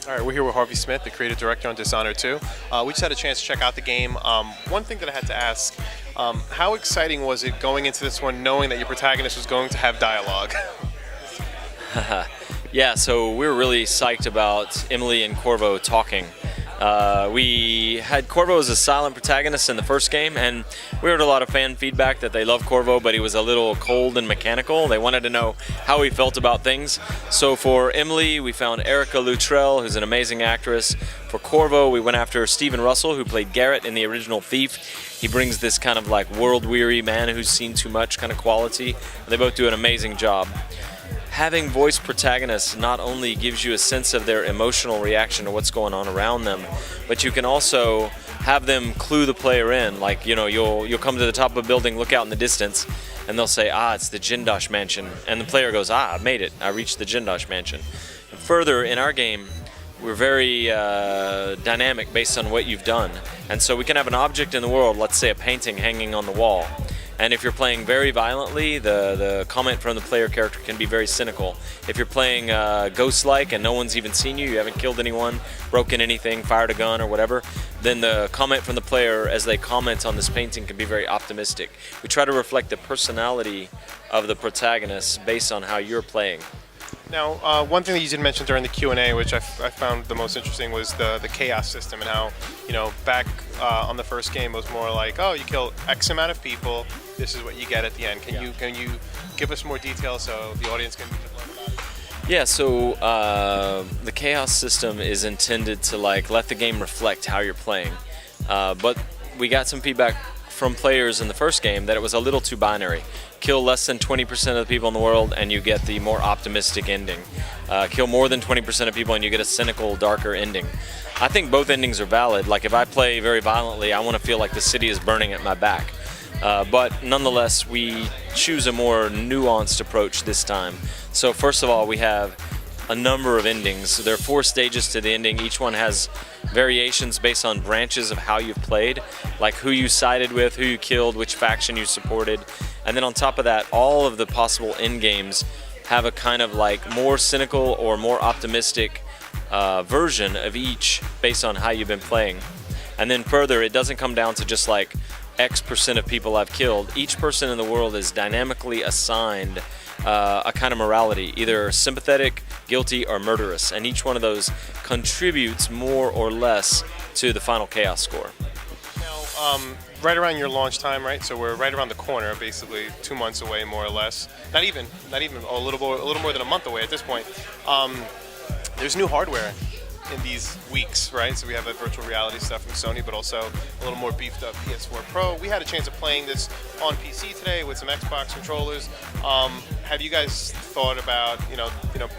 All right, we're here with Harvey Smith, the creative director on Dishonored 2. We just had a chance to check out the game. One thing that I had to ask, how exciting was it going into this one knowing that your protagonist was going to have dialogue? Yeah, so we were really psyched about Emily and Corvo talking. We had Corvo as a silent protagonist in the first game, and we heard a lot of fan feedback that they loved Corvo, but he was a little cold and mechanical. They wanted to know how he felt about things. So for Emily, we found Erica Luttrell, who's an amazing actress. For Corvo, we went after Stephen Russell, who played Garrett in the original Thief. He brings this kind of like world-weary man who's seen too much kind of quality. They both do an amazing job. Having voice protagonists not only gives you a sense of their emotional reaction to what's going on around them, but you can also have them clue the player in. Like, you know, you'll come to the top of a building, look out in the distance, and they'll say, it's the Jindosh Mansion. And the player goes, I made it. I reached the Jindosh Mansion. And further, in our game, we're very dynamic based on what you've done. And so we can have an object in the world, let's say a painting hanging on the wall. And if you're playing very violently, the comment from the player character can be very cynical. If you're playing ghost-like and no one's even seen you, you haven't killed anyone, broken anything, fired a gun or whatever, then the comment from the player as they comment on this painting can be very optimistic. We try to reflect the personality of the protagonist based on how you're playing. Now, one thing that you did mention during the Q&A, which I found the most interesting, was the chaos system and how, you know, back on the first game it was more like, oh, you kill X amount of people, this is what you get at the end. Can you give us more details so the audience can learn about it? Yeah, so the chaos system is intended to like let the game reflect how you're playing, but we got some feedback from players in the first game that it was a little too binary. Kill less than 20% of the people in the world and you get the more optimistic ending. Kill more than 20% of people and you get a cynical, darker ending. I think both endings are valid. Like if I play very violently, I want to feel like the city is burning at my back. But nonetheless, we choose a more nuanced approach this time. So first of all, we have a number of endings. There are 4 stages to the ending. Each one has variations based on branches of how you've played, like who you sided with, who you killed, which faction you supported. And then on top of that, all of the possible end games have a kind of like more cynical or more optimistic version of each based on how you've been playing. And then further, it doesn't come down to just like X% of people I've killed. Each person in the world is dynamically assigned a kind of morality, either sympathetic, guilty, or murderous, and each one of those contributes more or less to the final chaos score. Now, right around your launch time, right? So we're right around the corner, basically 2 months away, more or less. Not even a little more than a month away at this point. There's new hardware in these weeks, right? So we have that virtual reality stuff from Sony, but also a little more beefed up PS4 Pro. We had a chance of playing this on PC today with some Xbox controllers. Have you guys thought about, you know,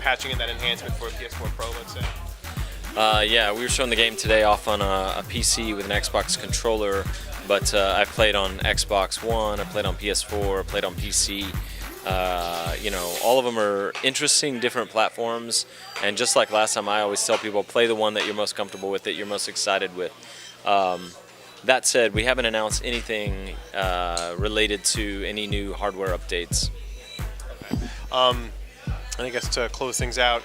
patching in that enhancement for a PS4 Pro, let's say? Yeah, we were showing the game today off on a PC with an Xbox controller, but I played on Xbox One, I played on PS4, I played on PC. You know, all of them are interesting, different platforms, and just like last time, I always tell people, play the one that you're most comfortable with, that you're most excited with. That said, we haven't announced anything related to any new hardware updates. Okay. And I guess to close things out,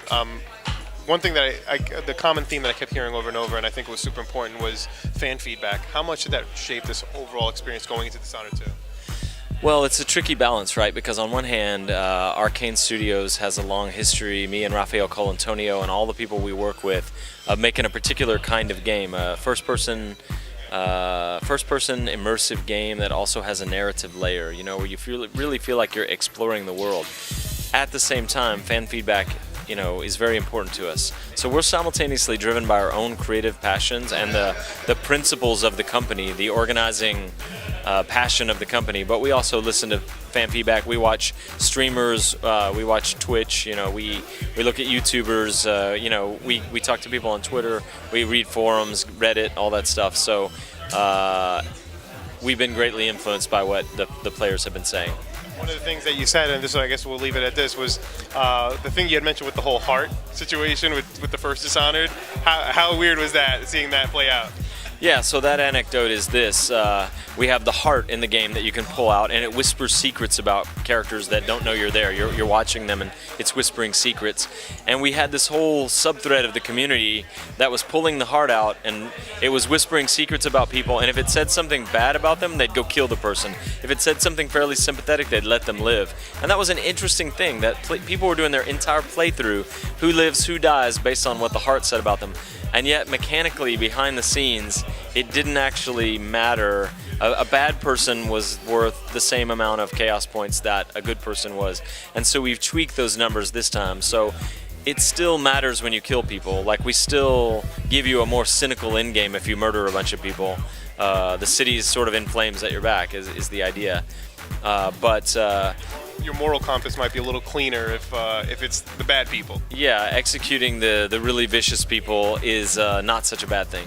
one thing that the common theme that I kept hearing over and over, and I think was super important, was fan feedback. How much did that shape this overall experience going into Dishonored 2? Well, it's a tricky balance, right? Because on one hand, Arcane Studios has a long history, me and Rafael Colantonio and all the people we work with, of making a particular kind of game, a first-person immersive game that also has a narrative layer, you know, where you really feel like you're exploring the world. At the same time, fan feedback, you know, is very important to us. So we're simultaneously driven by our own creative passions and the principles of the company, the organizing passion of the company, but we also listen to fan feedback. We watch streamers, we watch Twitch, you know, we look at YouTubers, you know, we talk to people on Twitter, we read forums, Reddit, all that stuff. So we've been greatly influenced by what the players have been saying. One of the things that you said, and this, I guess we'll leave it at this, was the thing you had mentioned with the whole heart situation with the first Dishonored. How weird was that, seeing that play out? Yeah, so that anecdote is this. We have the heart in the game that you can pull out, and it whispers secrets about characters that don't know you're there. You're watching them, and it's whispering secrets. And we had this whole subthread of the community that was pulling the heart out, and it was whispering secrets about people, and if it said something bad about them, they'd go kill the person. If it said something fairly sympathetic, they'd let them live. And that was an interesting thing, that people were doing their entire playthrough, who lives, who dies, based on what the heart said about them. And yet, mechanically, behind the scenes, it didn't actually matter. A bad person was worth the same amount of chaos points that a good person was. And so we've tweaked those numbers this time. So it still matters when you kill people. Like, we still give you a more cynical end game if you murder a bunch of people. The city's sort of in flames at your back is the idea. Your moral compass might be a little cleaner if it's the bad people. Yeah, executing the really vicious people is not such a bad thing.